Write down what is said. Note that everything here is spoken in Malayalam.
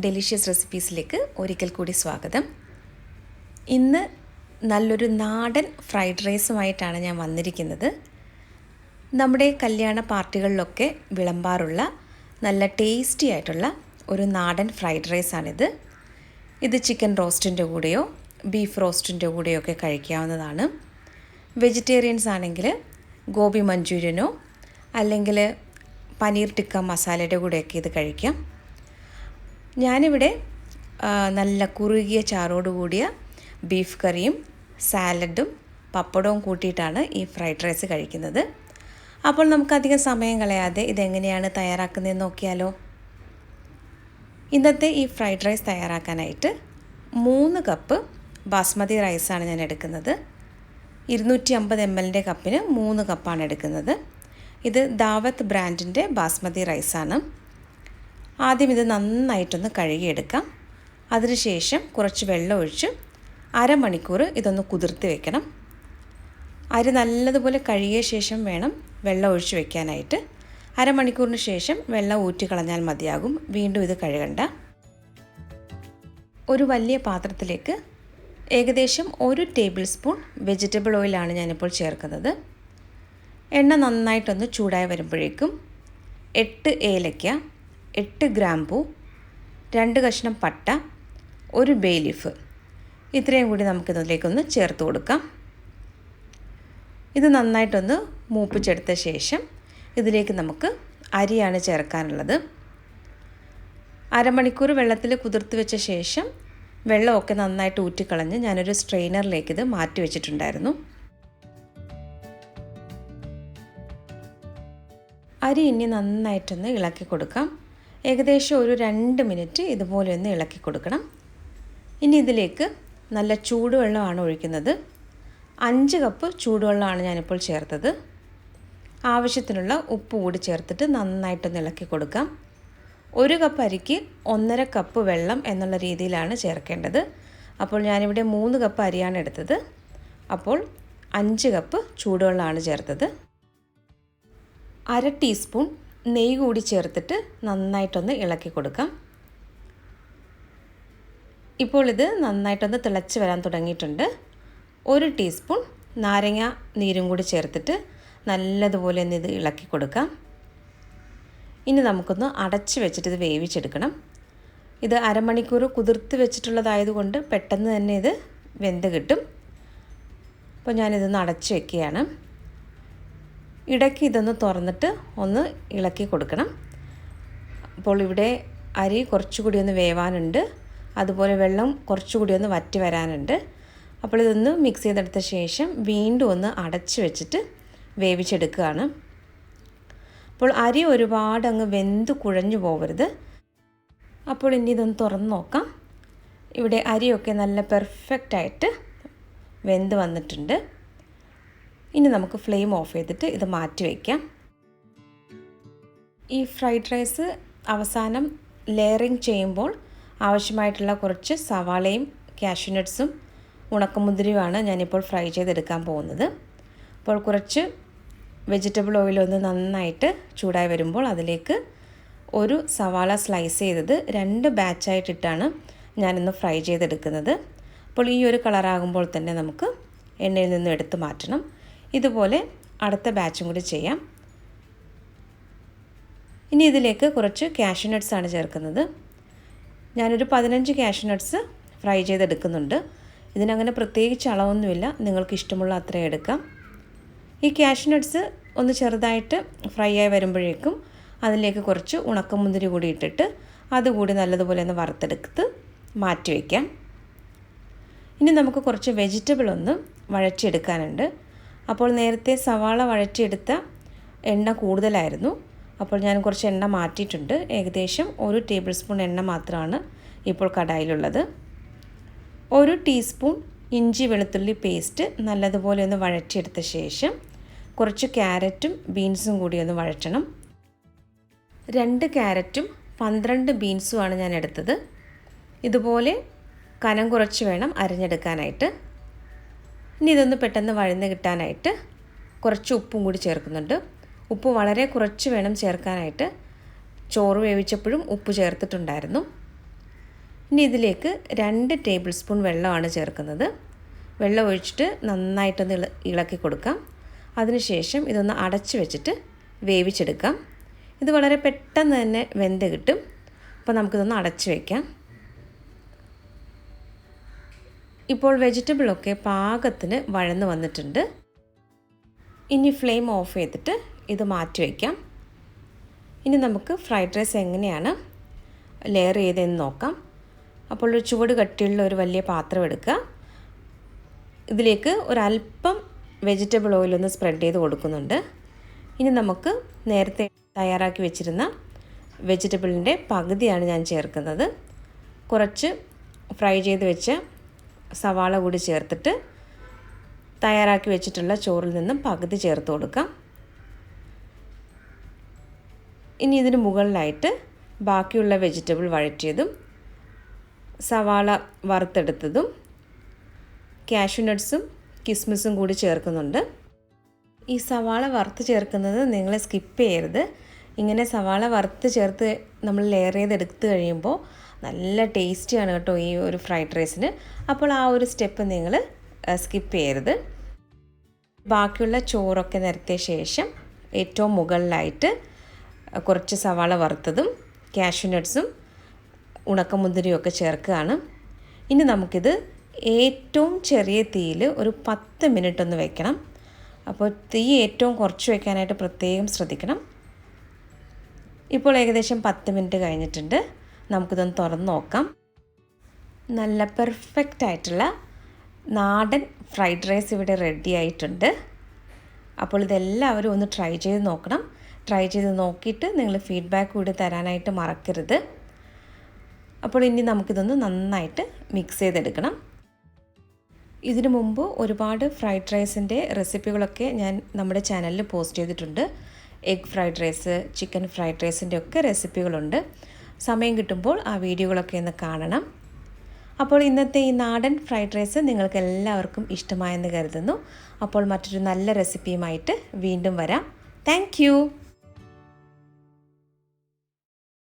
ഡെലിഷ്യസ് റെസിപ്പീസിലേക്ക് ഒരിക്കൽ കൂടി സ്വാഗതം. ഇന്ന് നല്ലൊരു നാടൻ ഫ്രൈഡ് റൈസുമായിട്ടാണ് ഞാൻ വന്നിരിക്കുന്നത്. നമ്മുടെ കല്യാണ പാർട്ടികളിലൊക്കെ വിളമ്പാറുള്ള നല്ല ടേസ്റ്റി ആയിട്ടുള്ള ഒരു നാടൻ ഫ്രൈഡ് റൈസാണിത്. ഇത് ചിക്കൻ റോസ്റ്റിൻ്റെ കൂടെയോ ബീഫ് റോസ്റ്റിൻ്റെ കൂടെയോ ഒക്കെ കഴിക്കാവുന്നതാണ്. വെജിറ്റേറിയൻസ് ആണെങ്കിൽ ഗോബി മഞ്ചൂരിയനോ അല്ലെങ്കിൽ പനീർ ടിക്ക മസാലയുടെ കൂടെയൊക്കെ ഇത് കഴിക്കാം. ഞാനിവിടെ നല്ല കുറുകിയ ചാറോട് കൂടിയ ബീഫ് കറിയും സാലഡും പപ്പടവും കൂട്ടിയിട്ടാണ് ഈ ഫ്രൈഡ് റൈസ് കഴിക്കുന്നത്. അപ്പോൾ നമുക്കധികം സമയം കളയാതെ ഇതെങ്ങനെയാണ് തയ്യാറാക്കുന്നതെന്ന് നോക്കിയാലോ. ഇന്നത്തെ ഈ ഫ്രൈഡ് റൈസ് തയ്യാറാക്കാനായിട്ട് 3 കപ്പ് ബാസ്മതി റൈസാണ് ഞാൻ എടുക്കുന്നത്. 250 ml കപ്പിന് 3 കപ്പാണ് എടുക്കുന്നത്. ഇത് ദാവത്ത് ബ്രാൻഡിൻ്റെ ബാസ്മതി റൈസാണ്. ആദ്യം ഇത് നന്നായിട്ടൊന്ന് കഴുകിയെടുക്കാം. അതിനുശേഷം കുറച്ച് വെള്ളം ഒഴിച്ച് അരമണിക്കൂർ ഇതൊന്ന് കുതിർത്ത് വെക്കണം. അരി നല്ലതുപോലെ കഴുകിയ ശേഷം വേണം വെള്ളം ഒഴിച്ച് വെക്കാനായിട്ട്. അരമണിക്കൂറിന് ശേഷം വെള്ളം ഊറ്റിക്കളഞ്ഞാൽ മതിയാകും. വീണ്ടും ഇത് കഴുകണ്ട. ഒരു വലിയ പാത്രത്തിലേക്ക് ഏകദേശം 1 ടേബിൾ സ്പൂൺ വെജിറ്റബിൾ ഓയിലാണ് ഞാനിപ്പോൾ ചേർക്കുന്നത്. എണ്ണ നന്നായിട്ടൊന്ന് ചൂടായി വരുമ്പോഴേക്കും 8 ഏലയ്ക്ക, 8 ഗ്രാമ്പൂ, 2 കഷ്ണം പട്ട, 1 ബേ ലീഫ്, ഇത്രയും കൂടി നമുക്കിതിലേക്കൊന്ന് ചേർത്ത് കൊടുക്കാം. ഇത് നന്നായിട്ടൊന്ന് മൂപ്പിച്ചെടുത്ത ശേഷം ഇതിലേക്ക് നമുക്ക് അരിയാണ് ചേർക്കാനുള്ളത്. അരമണിക്കൂർ വെള്ളത്തിൽ കുതിർത്ത് വെച്ച ശേഷം വെള്ളമൊക്കെ നന്നായിട്ട് ഊറ്റിക്കളഞ്ഞ് ഞാനൊരു സ്ട്രെയിനറിലേക്ക് ഇത് മാറ്റി വെച്ചിട്ടുണ്ടായിരുന്നു. അരി ഇനി നന്നായിട്ടൊന്ന് ഇളക്കി കൊടുക്കാം. ഏകദേശം ഒരു 2 മിനിറ്റ് ഇതുപോലെ ഒന്ന് ഇളക്കി കൊടുക്കണം. ഇനി ഇതിലേക്ക് നല്ല ചൂടുവെള്ളമാണ് ഒഴിക്കുന്നത്. 5 കപ്പ് ചൂടുവെള്ളമാണ് ഞാനിപ്പോൾ ചേർത്തത്. ആവശ്യത്തിനുള്ള ഉപ്പ് കൂടി ചേർത്തിട്ട് നന്നായിട്ടൊന്ന് ഇളക്കി കൊടുക്കാം. 1 കപ്പ് അരിക്ക് 1.5 കപ്പ് വെള്ളം എന്നുള്ള രീതിയിലാണ് ചേർക്കേണ്ടത്. അപ്പോൾ ഞാനിവിടെ 3 കപ്പ് അരിയാണ് എടുത്തത്. അപ്പോൾ 5 കപ്പ് ചൂടുവെള്ളമാണ് ചേർത്തത്. 1/2 ടീസ്പൂൺ നെയ്യ് കൂടി ചേർത്തിട്ട് നന്നായിട്ടൊന്ന് ഇളക്കി കൊടുക്കാം. ഇപ്പോൾ ഇത് നന്നായിട്ടൊന്ന് തിളച്ച് വരാൻ തുടങ്ങിയിട്ടുണ്ട്. 1 ടീസ്പൂൺ നാരങ്ങ നീരും കൂടി ചേർത്തിട്ട് നല്ലതുപോലെ ഒന്ന് ഇത് ഇളക്കി കൊടുക്കാം. ഇനി നമുക്കൊന്ന് അടച്ച് വെച്ചിട്ട് ഇത് വേവിച്ചെടുക്കണം. ഇത് അരമണിക്കൂർ കുതിർത്ത് വെച്ചിട്ടുള്ളതായതുകൊണ്ട് പെട്ടെന്ന് തന്നെ ഇത് വെന്ത് കിട്ടും. അപ്പോൾ ഞാനിതൊന്ന് അടച്ച് വെക്കുകയാണ്. ഇടയ്ക്ക് ഇതൊന്ന് തുറന്നിട്ട് ഒന്ന് ഇളക്കി കൊടുക്കണം. അപ്പോൾ ഇവിടെ അരി കുറച്ചുകൂടി ഒന്ന് വേവാനുണ്ട്, അതുപോലെ വെള്ളം കുറച്ചുകൂടി ഒന്ന് വറ്റി വരാനുണ്ട്. അപ്പോൾ ഇതൊന്ന് മിക്സ് ചെയ്തെടുത്ത ശേഷം വീണ്ടും ഒന്ന് അടച്ച് വെച്ചിട്ട് വേവിച്ചെടുക്കുകയാണ്. അപ്പോൾ അരി ഒരുപാട് അങ്ങ് വെന്ത് കുഴഞ്ഞു പോകരുത്. അപ്പോൾ ഇനി ഇതൊന്ന് തുറന്ന് നോക്കാം. ഇവിടെ അരിയൊക്കെ നല്ല പെർഫെക്റ്റായിട്ട് വെന്ത് വന്നിട്ടുണ്ട്. ഇനി നമുക്ക് ഫ്ലെയിം ഓഫ് ചെയ്തിട്ട് ഇത് മാറ്റി വയ്ക്കാം. ഈ ഫ്രൈഡ് റൈസ് അവസാനം ലെയറിങ് ചെയ്യുമ്പോൾ ആവശ്യമായിട്ടുള്ള കുറച്ച് സവാളയും കാഷ്യൂനട്ട്സും ഉണക്കമുന്തിരിയുമാണ് ഞാനിപ്പോൾ ഫ്രൈ ചെയ്തെടുക്കാൻ പോകുന്നത്. അപ്പോൾ കുറച്ച് വെജിറ്റബിൾ ഓയിലൊന്ന് നന്നായിട്ട് ചൂടായി വരുമ്പോൾ അതിലേക്ക് ഒരു സവാള സ്ലൈസ് ചെയ്തത് 2 ബാച്ചായിട്ടിട്ടാണ് ഞാനിന്ന് ഫ്രൈ ചെയ്തെടുക്കുന്നത്. അപ്പോൾ ഈ ഒരു കളറാകുമ്പോൾ തന്നെ നമുക്ക് എണ്ണയിൽ നിന്ന് എടുത്ത് മാറ്റണം. ഇതുപോലെ അടുത്ത ബാച്ചും കൂടി ചെയ്യാം. ഇനി ഇതിലേക്ക് കുറച്ച് കാഷ്യൂനട്ട്സാണ് ചേർക്കുന്നത്. ഞാനൊരു 15 കാഷ്യൂനട്ട്സ് ഫ്രൈ ചെയ്തെടുക്കുന്നുണ്ട്. ഇതിനങ്ങനെ പ്രത്യേകിച്ച് അളവൊന്നുമില്ല, നിങ്ങൾക്ക് ഇഷ്ടമുള്ള അത്രയും എടുക്കാം. ഈ കാഷ്യൂനട്ട്സ് ഒന്ന് ചെറുതായിട്ട് ഫ്രൈ ആയി വരുമ്പോഴേക്കും അതിലേക്ക് കുറച്ച് ഉണക്കമുന്തിരി കൂടി ഇട്ടിട്ട് അതുകൂടി നല്ലതുപോലെ ഒന്ന് വറുത്തെടുത്ത് മാറ്റി വയ്ക്കാം. ഇനി നമുക്ക് കുറച്ച് വെജിറ്റബിൾ ഒന്ന് വഴറ്റിയെടുക്കാനുണ്ട്. അപ്പോൾ നേരത്തെ സവാള വഴറ്റിയെടുത്ത എണ്ണ കൂടുതലായിരുന്നു. അപ്പോൾ ഞാൻ കുറച്ച് എണ്ണ മാറ്റിയിട്ടുണ്ട്. ഏകദേശം 1 ടേബിൾ സ്പൂൺ എണ്ണ മാത്രമാണ് ഇപ്പോൾ കടായിലുള്ളത്. 1 ടീസ്പൂൺ ഇഞ്ചി വെളുത്തുള്ളി പേസ്റ്റ് നല്ലതുപോലെ ഒന്ന് വഴറ്റിയെടുത്ത ശേഷം കുറച്ച് ക്യാരറ്റും ബീൻസും കൂടി ഒന്ന് വഴറ്റണം. 2 ക്യാരറ്റും 12 ബീൻസുമാണ് ഞാൻ എടുത്തത്. ഇതുപോലെ കനം കുറച്ച് വേണം അരിഞ്ഞെടുക്കാനായിട്ട്. ഇനി ഇതൊന്ന് പെട്ടെന്ന് വഴന്ന് കിട്ടാനായിട്ട് കുറച്ച് ഉപ്പും കൂടി ചേർക്കുന്നുണ്ട്. ഉപ്പ് വളരെ കുറച്ച് വേണം ചേർക്കാനായിട്ട്. ചോറ് വേവിച്ചപ്പോഴും ഉപ്പ് ചേർത്തിട്ടുണ്ടായിരുന്നു. ഇനി ഇതിലേക്ക് 2 ടേബിൾ സ്പൂൺ വെള്ളമാണ് ചേർക്കുന്നത്. വെള്ളം ഒഴിച്ചിട്ട് നന്നായിട്ടൊന്ന് ഇളക്കി കൊടുക്കാം. അതിനുശേഷം ഇതൊന്ന് അടച്ച് വെച്ചിട്ട് വേവിച്ചെടുക്കാം. ഇത് വളരെ പെട്ടെന്ന് തന്നെ വെന്ത് കിട്ടും. അപ്പോൾ നമുക്കിതൊന്ന് അടച്ച് വയ്ക്കാം. ഇപ്പോൾ വെജിറ്റബിളൊക്കെ പാകത്തിന് വഴന്ന് വന്നിട്ടുണ്ട്. ഇനി ഫ്ലെയിം ഓഫ് ചെയ്തിട്ട് ഇത് മാറ്റി വയ്ക്കാം. ഇനി നമുക്ക് ഫ്രൈഡ് റൈസ് എങ്ങനെയാണ് ലെയർ ചെയ്തതെന്ന് നോക്കാം. അപ്പോൾ ഒരു ചുവട് കട്ടിയുള്ള ഒരു വലിയ പാത്രം എടുക്കുക. ഇതിലേക്ക് ഒരല്പം വെജിറ്റബിൾ ഓയിലൊന്ന് സ്പ്രെഡ് ചെയ്ത് കൊടുക്കുന്നുണ്ട്. ഇനി നമുക്ക് നേരത്തെ തയ്യാറാക്കി വെച്ചിരുന്ന വെജിറ്റബിളിൻ്റെ പകുതിയാണ് ഞാൻ ചേർക്കുന്നത്. കുറച്ച് ഫ്രൈ ചെയ്ത് വെച്ച സവാള കൂടി ചേർത്തിട്ട് തയ്യാറാക്കി വെച്ചിട്ടുള്ള ചോറിൽ നിന്നും പകുതി ചേർത്ത് കൊടുക്കാം. ഇനി ഇതിന് മുകളിലായിട്ട് ബാക്കിയുള്ള വെജിറ്റബിൾ വഴറ്റിയതും സവാള വറുത്തെടുത്തതും കാഷ്യൂ നട്ട്സും കിസ്മിസും കൂടി ചേർക്കുന്നുണ്ട്. ഈ സവാള വറുത്ത് ചേർക്കുന്നത് നിങ്ങൾ സ്കിപ്പ് ചെയ്യരുത്. ഇങ്ങനെ സവാള വറുത്ത് ചേർത്ത് നമ്മൾ ലെയർ ചെയ്തെടുത്ത് കഴിയുമ്പോൾ നല്ല ടേസ്റ്റിയാണ് കേട്ടോ ഈ ഒരു ഫ്രൈഡ് റൈസിന്. അപ്പോൾ ആ ഒരു സ്റ്റെപ്പ് നിങ്ങൾ സ്കിപ്പ് ചെയ്യരുത്. ബാക്കിയുള്ള ചോറൊക്കെ നിരത്തിയ ശേഷം ഏറ്റവും മുകളിലായിട്ട് കുറച്ച് സവാള വറുത്തതും കാഷ്യൂ നട്ട്സും ഉണക്കമുന്തിരിയും ഒക്കെ ചേർക്കുകയാണ്. ഇനി നമുക്കിത് ഏറ്റവും ചെറിയ തീയിൽ ഒരു 10 മിനിറ്റ് ഒന്ന് വെക്കണം. അപ്പോൾ തീ ഏറ്റവും കുറച്ച് വയ്ക്കാനായിട്ട് പ്രത്യേകം ശ്രദ്ധിക്കണം. ഇപ്പോൾ ഏകദേശം 10 മിനിറ്റ് കഴിഞ്ഞിട്ടുണ്ട്. നമുക്കിതൊന്ന് തുറന്ന് നോക്കാം. നല്ല പെർഫെക്റ്റ് ആയിട്ടുള്ള നാടൻ ഫ്രൈഡ് റൈസ് ഇവിടെ റെഡി ആയിട്ടുണ്ട്. അപ്പോൾ ഇതെല്ലാവരും ഒന്ന് ട്രൈ ചെയ്ത് നോക്കണം. ട്രൈ ചെയ്ത് നോക്കിയിട്ട് നിങ്ങൾ ഫീഡ്ബാക്ക് കൂടി തരാനായിട്ട് മറക്കരുത്. അപ്പോൾ ഇനി നമുക്കിതൊന്ന് നന്നായിട്ട് മിക്സ് ചെയ്തെടുക്കണം. ഇതിനു മുമ്പ് ഒരുപാട് ഫ്രൈഡ് റൈസിൻ്റെ റെസിപ്പികളൊക്കെ ഞാൻ നമ്മുടെ ചാനലിൽ പോസ്റ്റ് ചെയ്തിട്ടുണ്ട്. Egg fried rice, chicken fried റൈസിൻ്റെ ഒക്കെ റെസിപ്പികളുണ്ട്. സമയം കിട്ടുമ്പോൾ ആ വീഡിയോകളൊക്കെ ഒന്ന് കാണണം. അപ്പോൾ ഇന്നത്തെ ഈ നാടൻ ഫ്രൈഡ് റൈസ് നിങ്ങൾക്ക് എല്ലാവർക്കും ഇഷ്ടമായെന്ന് കരുതുന്നു. അപ്പോൾ മറ്റൊരു നല്ല റെസിപ്പിയുമായിട്ട് വീണ്ടും വരാം. താങ്ക്